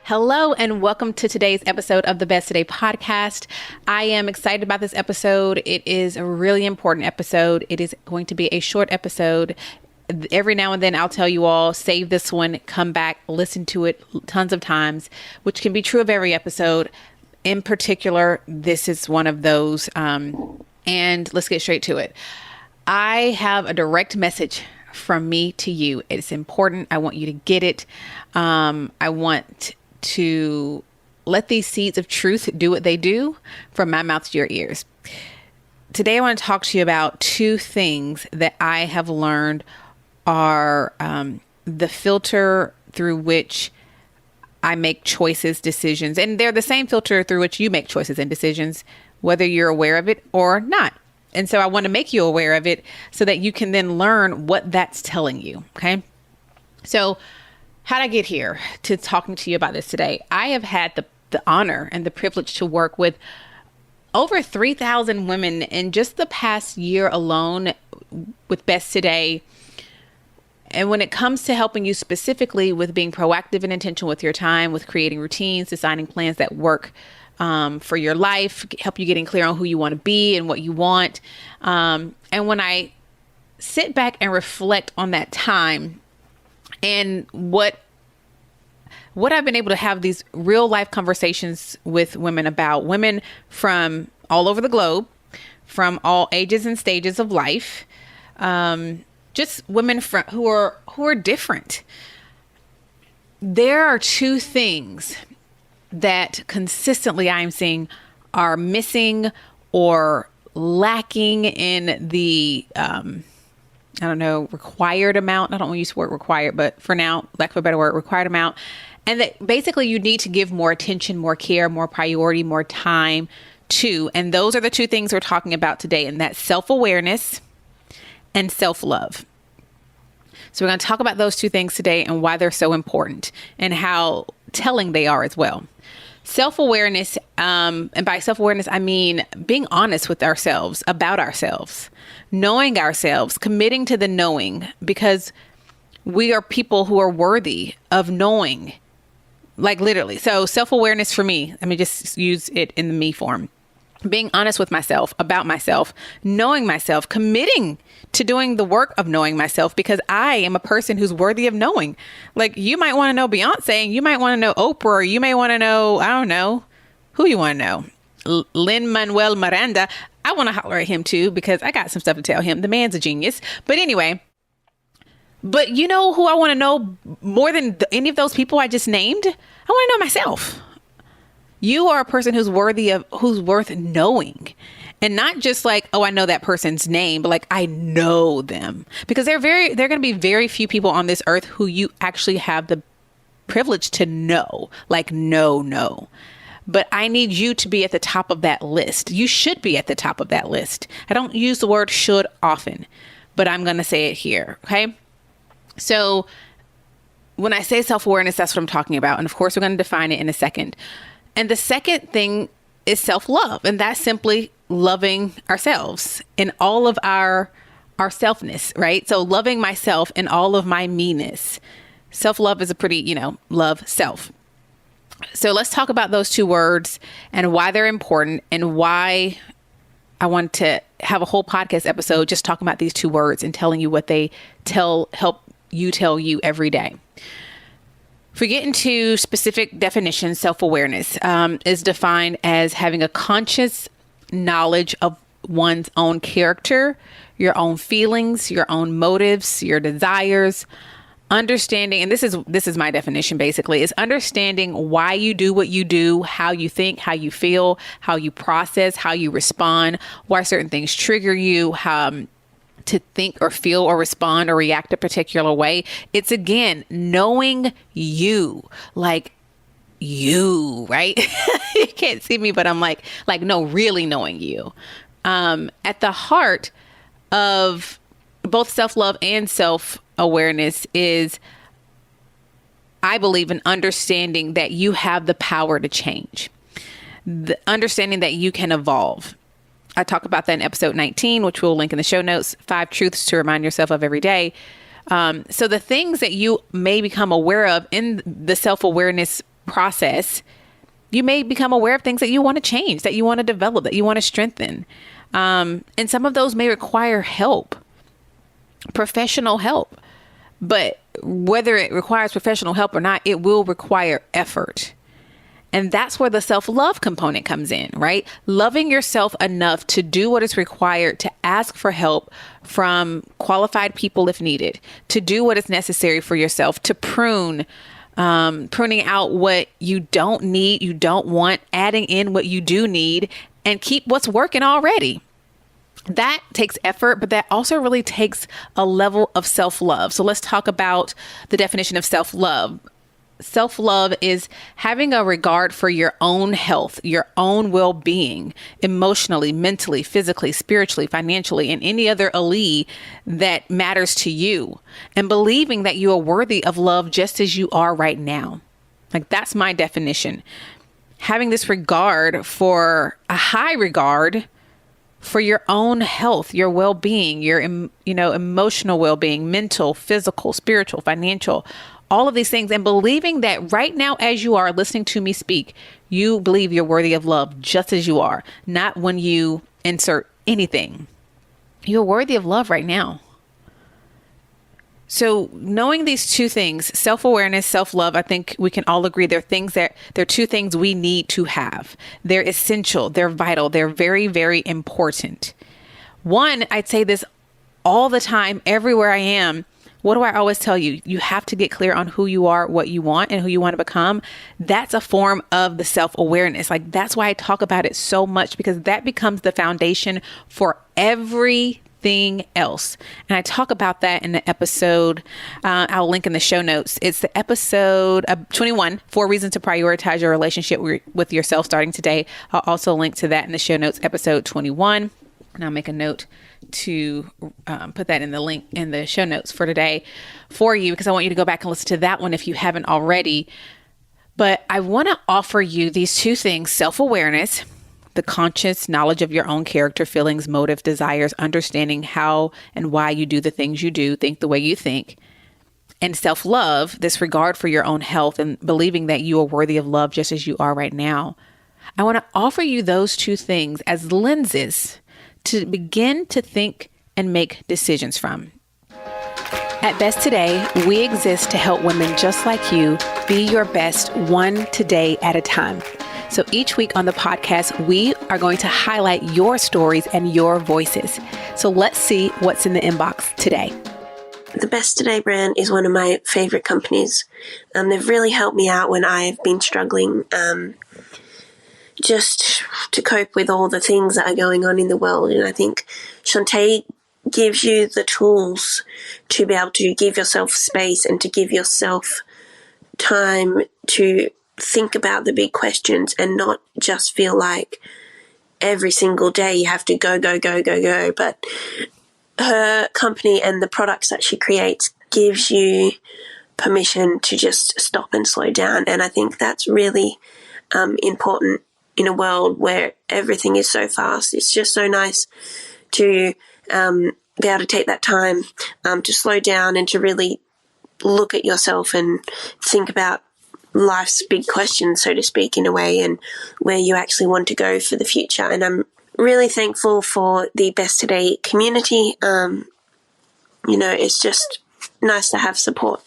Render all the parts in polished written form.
Hello and welcome to today's episode of the Best Today podcast. I am excited about this episode. It is a really important episode. It is going to be a short episode. Every now and then I'll tell you all, save this one, come back, listen to it tons of times, which can be true of every episode. In particular, this is one of those. And let's get straight to it. I have a direct message from me to you. It's important. I want you to get it. I want to let these seeds of truth do what they do from my mouth to your ears. Today, I want to talk to you about two things that I have learned are the filter through which I make choices, decisions, and they're the same filter through which you make choices and decisions, whether you're aware of it or not. And so I want to make you aware of it so that you can then learn what that's telling you. Okay. So how'd I get here to talking to you about this today? I have had the honor and the privilege to work with over 3,000 women in just the past year alone with Best Today. And when it comes to helping you specifically with being proactive and intentional with your time, with creating routines, designing plans that work for your life, help you getting clear on who you want to be and what you want. And when I sit back and reflect on that time and what I've been able to have these real life conversations with women about, women from all over the globe, from all ages and stages of life, just women who are different. There are two things that consistently I'm seeing are missing or lacking in the, required amount. I don't want to use the word required, but for now, lack of a better word, required amount. And that basically you need to give more attention, more care, more priority, more time to. And those are the two things we're talking about today. And that's self-awareness and self-love. So we're going to talk about those two things today and why they're so important and how telling they are as well. Self-awareness, and by self-awareness, I mean being honest with ourselves, about ourselves, knowing ourselves, committing to the knowing, because we are people who are worthy of knowing, like literally. So self-awareness for me, let me just use it in the me form. Being honest with myself, about myself, knowing myself, committing to doing the work of knowing myself, because I am a person who's worthy of knowing. Like you might want to know Beyonce, and you might want to know Oprah, or you may want to know, I don't know, who you want to know. Lin-Manuel Miranda. I want to holler at him too, because I got some stuff to tell him. The man's a genius. But anyway, but you know who I want to know more than any of those people I just named? I want to know myself. You are a person who's worth knowing, and not just like, oh, I know that person's name, but like I know them, because there are going to be very few people on this earth who you actually have the privilege to know, like no. But I need you to be at the top of that list. You should be at the top of that list. I don't use the word should often, but I'm going to say it here. Okay. So when I say self-awareness, that's what I'm talking about. And of course, we're going to define it in a second. And the second thing is self-love. And that's simply loving ourselves in all of our selfness, right? So loving myself in all of my meanness. Self-love is a pretty, love self. So let's talk about those two words and why they're important and why I want to have a whole podcast episode just talking about these two words and telling you what they help you tell you every day. If we get into specific definitions, self-awareness is defined as having a conscious knowledge of one's own character, your own feelings, your own motives, your desires, understanding, and this is my definition basically, is understanding why you do what you do, how you think, how you feel, how you process, how you respond, why certain things trigger you, to think or feel or respond or react a particular way. It's again, knowing you, like you, right? You can't see me, but I'm like, no, really knowing you. At the heart of both self-love and self-awareness is, I believe, an understanding that you have the power to change, the understanding that you can evolve. I talk about that in episode 19, which we'll link in the show notes, 5 truths to remind yourself of every day. So the things that you may become aware of in the self-awareness process, you may become aware of things that you want to change, that you want to develop, that you want to strengthen. And some of those may require help, professional help. But whether it requires professional help or not, it will require effort. And that's where the self-love component comes in, right? Loving yourself enough to do what is required, to ask for help from qualified people if needed, to do what is necessary for yourself, to pruning out what you don't need, you don't want, adding in what you do need, and keep what's working already. That takes effort, but that also really takes a level of self-love. So let's talk about the definition of self-love. Self-love is having a regard for your own health, your own well-being, emotionally, mentally, physically, spiritually, financially, and any other allele that matters to you, and believing that you are worthy of love just as you are right now. Like, that's my definition. Having this regard, for a high regard for your own health, your well-being, your emotional well-being, mental, physical, spiritual, financial, all of these things, and believing that right now, as you are listening to me speak, you believe you're worthy of love just as you are, not when you insert anything. You're worthy of love right now. So knowing these two things, self-awareness, self-love, I think we can all agree they're two things we need to have. They're essential. They're vital. They're very, very important. One, I'd say this all the time, everywhere I am. What do I always tell you? You have to get clear on who you are, what you want, and who you want to become. That's a form of the self-awareness. Like, that's why I talk about it so much, because that becomes the foundation for everything else. And I talk about that in the episode, I'll link in the show notes. It's the episode 21, 4 Reasons to Prioritize Your Relationship with Yourself Starting Today. I'll also link to that in the show notes, episode 21. And I'll make a note to put that in the link in the show notes for today for you, because I want you to go back and listen to that one if you haven't already. But I want to offer you these two things: self-awareness, the conscious knowledge of your own character, feelings, motive, desires, understanding how and why you do the things you do, think the way you think, and self-love, this regard for your own health and believing that you are worthy of love just as you are right now. I want to offer you those two things as lenses to begin to think and make decisions from. At Best Today, we exist to help women just like you be your best one today at a time. So each week on the podcast, we are going to highlight your stories and your voices. So let's see what's in the inbox today. The Best Today brand is one of my favorite companies. They've really helped me out when I've been struggling just to cope with all the things that are going on in the world. And I think Shantae gives you the tools to be able to give yourself space and to give yourself time to think about the big questions and not just feel like every single day you have to go. But her company and the products that she creates gives you permission to just stop and slow down. And I think that's really important in a world where everything is so fast. It's just so nice to be able to take that time to slow down and to really look at yourself and think about life's big questions, so to speak, in a way, and where you actually want to go for the future. And I'm really thankful for the Best Today community. It's just nice to have support.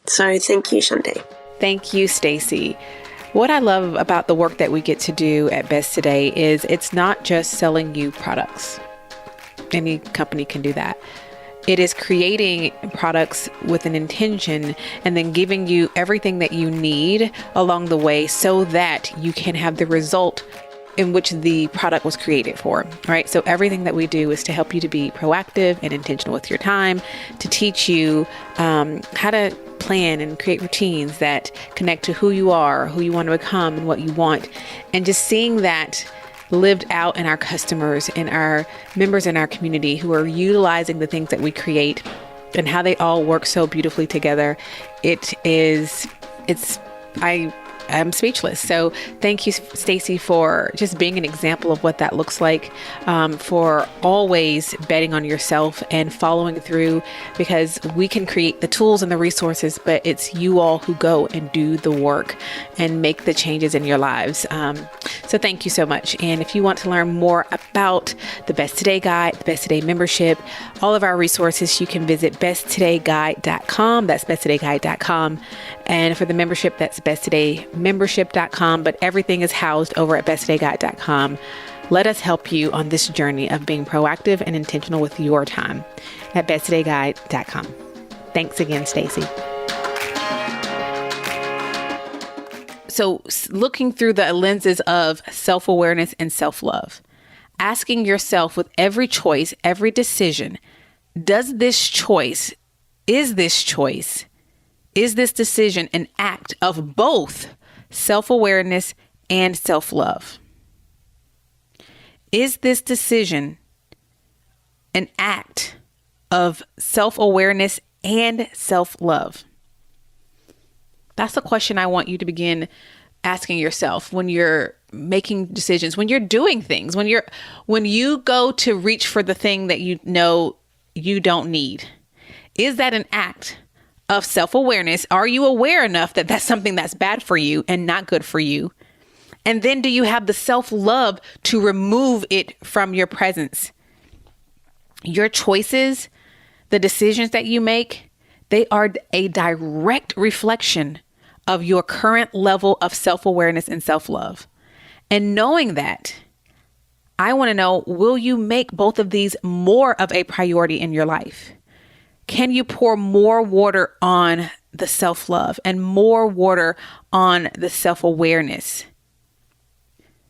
So thank you, Shantae. Thank you, Stacey. What I love about the work that we get to do at Best Today is it's not just selling you products. Any company can do that. It is creating products with an intention and then giving you everything that you need along the way so that you can have the result in which the product was created for, right? So everything that we do is to help you to be proactive and intentional with your time, to teach you how to plan and create routines that connect to who you are, who you want to become, and what you want. And just seeing that lived out in our customers and our members in our community who are utilizing the things that we create and how they all work so beautifully together. I I'm speechless. So thank you, Stacy, for just being an example of what that looks like, for always betting on yourself and following through, because we can create the tools and the resources, but it's you all who go and do the work and make the changes in your lives. So thank you so much. And if you want to learn more about the Best Today Guide, the Best Today membership, all of our resources, you can visit besttodayguide.com. That's besttodayguide.com. And for the membership, that's besttodaymembership.com. But everything is housed over at besttodayguide.com. Let us help you on this journey of being proactive and intentional with your time at besttodayguide.com. Thanks again, Stacy. So looking through the lenses of self-awareness and self-love, asking yourself with every choice, every decision, is this decision an act of both self-awareness and self-love? Is this decision an act of self-awareness and self-love? That's a question I want you to begin asking yourself when you're making decisions, when you're doing things, when you go to reach for the thing that you know you don't need. Is that an act of self-awareness? Are you aware enough that that's something that's bad for you and not good for you? And then do you have the self-love to remove it from your presence? Your choices, the decisions that you make, they are a direct reflection of your current level of self-awareness and self-love. And knowing that, I want to know, will you make both of these more of a priority in your life? Can you pour more water on the self-love and more water on the self-awareness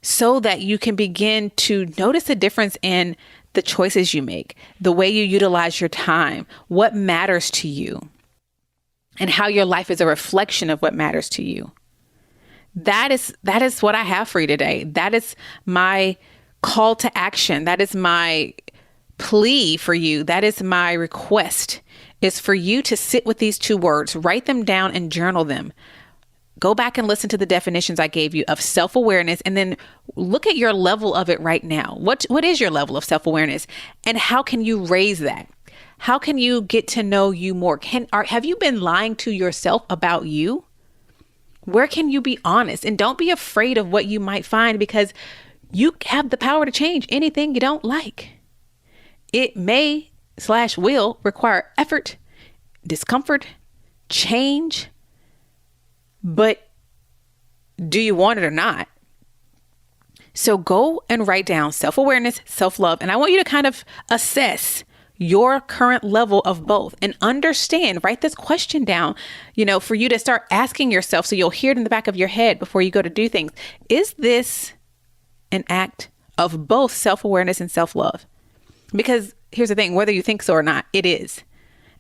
so that you can begin to notice a difference in the choices you make, the way you utilize your time, what matters to you, and how your life is a reflection of what matters to you? That is what I have for you today. That is my call to action. That is my plea for you. That is my request, is for you to sit with these two words, write them down and journal them. Go back and listen to the definitions I gave you of self-awareness, and then look at your level of it right now. What is your level of self-awareness, and how can you raise that? How can you get to know you more? Have you been lying to yourself about you? Where can you be honest? And don't be afraid of what you might find, because you have the power to change anything you don't like. It may/will require effort, discomfort, change, but do you want it or not? So go and write down self-awareness, self-love, and I want you to kind of assess your current level of both and understand, write this question down, for you to start asking yourself, so you'll hear it in the back of your head before you go to do things. Is this an act of both self-awareness and self-love? Because here's the thing, whether you think so or not, it is.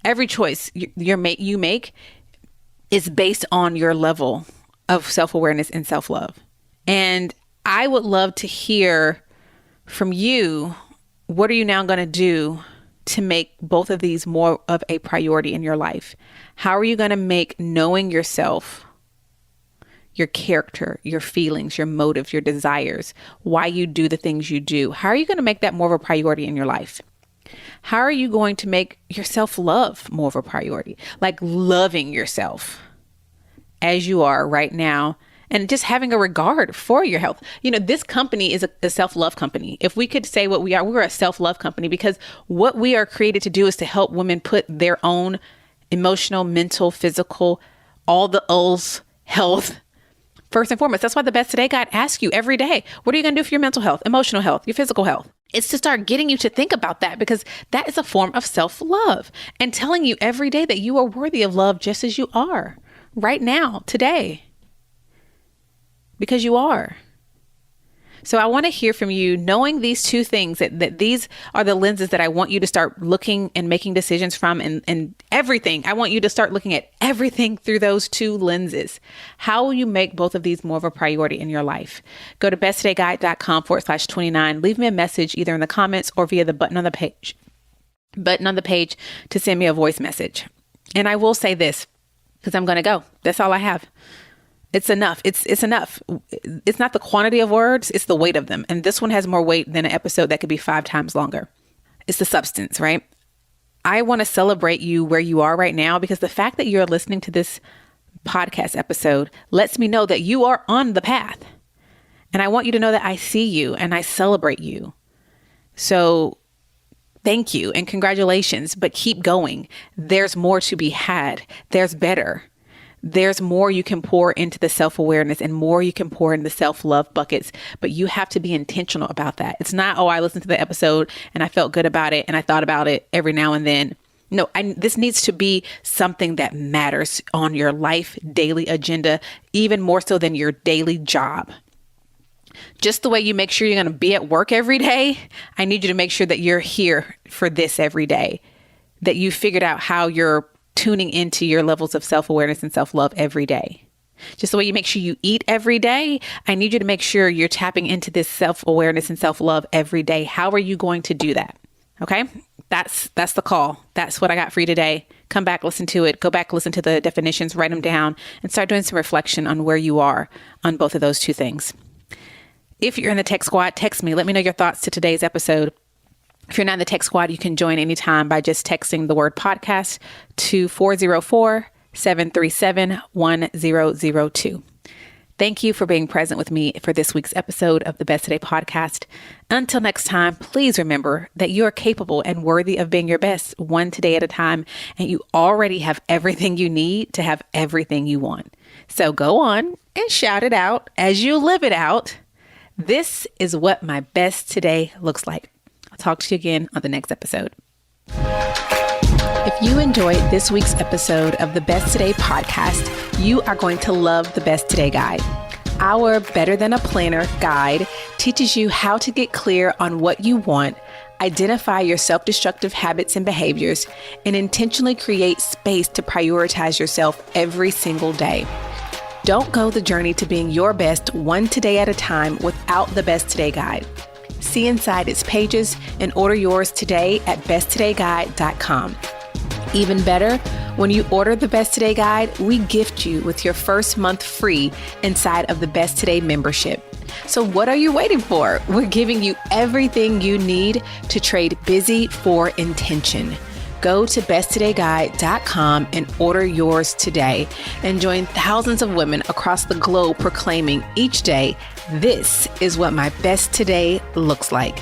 Every choice you make is based on your level of self-awareness and self-love. And I would love to hear from you. What are you now going to do to make both of these more of a priority in your life? How are you going to make knowing yourself, your character, your feelings, your motives, your desires, why you do the things you do, how are you going to make that more of a priority in your life? How are you going to make your self-love more of a priority? Like loving yourself as you are right now, and just having a regard for your health. This company is a self-love company. If we could say what we are, we're a self-love company, because what we are created to do is to help women put their own emotional, mental, physical, all the O's health first and foremost. That's why the Best Today Guide asks you every day, what are you going to do for your mental health, emotional health, your physical health? It's to start getting you to think about that, because that is a form of self-love, and telling you every day that you are worthy of love just as you are right now, today. Because you are. So I want to hear from you, knowing these two things, that these are the lenses that I want you to start looking and making decisions from, and everything. I want you to start looking at everything through those two lenses. How will you make both of these more of a priority in your life? Go to besttodayguide.com/29. Leave me a message either in the comments or via the button on the page to send me a voice message. And I will say this, because I'm going to go. That's all I have. It's enough. It's enough. It's not the quantity of words, it's the weight of them. And this one has more weight than an episode that could be 5 times longer. It's the substance, right? I want to celebrate you where you are right now, because the fact that you're listening to this podcast episode lets me know that you are on the path. And I want you to know that I see you and I celebrate you. So thank you and congratulations, but keep going. There's more to be had. There's better. There's more you can pour into the self-awareness and more you can pour into the self-love buckets, but you have to be intentional about that. It's not, I listened to the episode and I felt good about it and I thought about it every now and then. No, this needs to be something that matters on your life daily agenda, even more so than your daily job. Just the way you make sure you're going to be at work every day, I need you to make sure that you're here for this every day, that you figured out how you're tuning into your levels of self-awareness and self-love every day. Just the way you make sure you eat every day, I need you to make sure you're tapping into this self-awareness and self-love every day. How are you going to do that? Okay, that's the call. That's what I got for you today. Come back, listen to it. Go back, listen to the definitions, write them down, and start doing some reflection on where you are on both of those two things. If you're in the Tech Squad, text me. Let me know your thoughts to today's episode. If you're not in the Tech Squad, you can join anytime by just texting the word podcast to 404-737-1002. Thank you for being present with me for this week's episode of the Best Today podcast. Until next time, please remember that you are capable and worthy of being your best one today at a time, and you already have everything you need to have everything you want. So go on and shout it out as you live it out. This is what my best today looks like. I'll talk to you again on the next episode. If you enjoyed this week's episode of the Best Today podcast, you are going to love the Best Today Guide. Our Better Than a Planner guide teaches you how to get clear on what you want, identify your self-destructive habits and behaviors, and intentionally create space to prioritize yourself every single day. Don't go the journey to being your best one today at a time without the Best Today Guide. See inside its pages and order yours today at besttodayguide.com. Even better, when you order the Best Today Guide, we gift you with your first month free inside of the Best Today membership. So what are you waiting for? We're giving you everything you need to trade busy for intention. Go to besttodayguide.com and order yours today and join thousands of women across the globe proclaiming each day, this is what my best today looks like.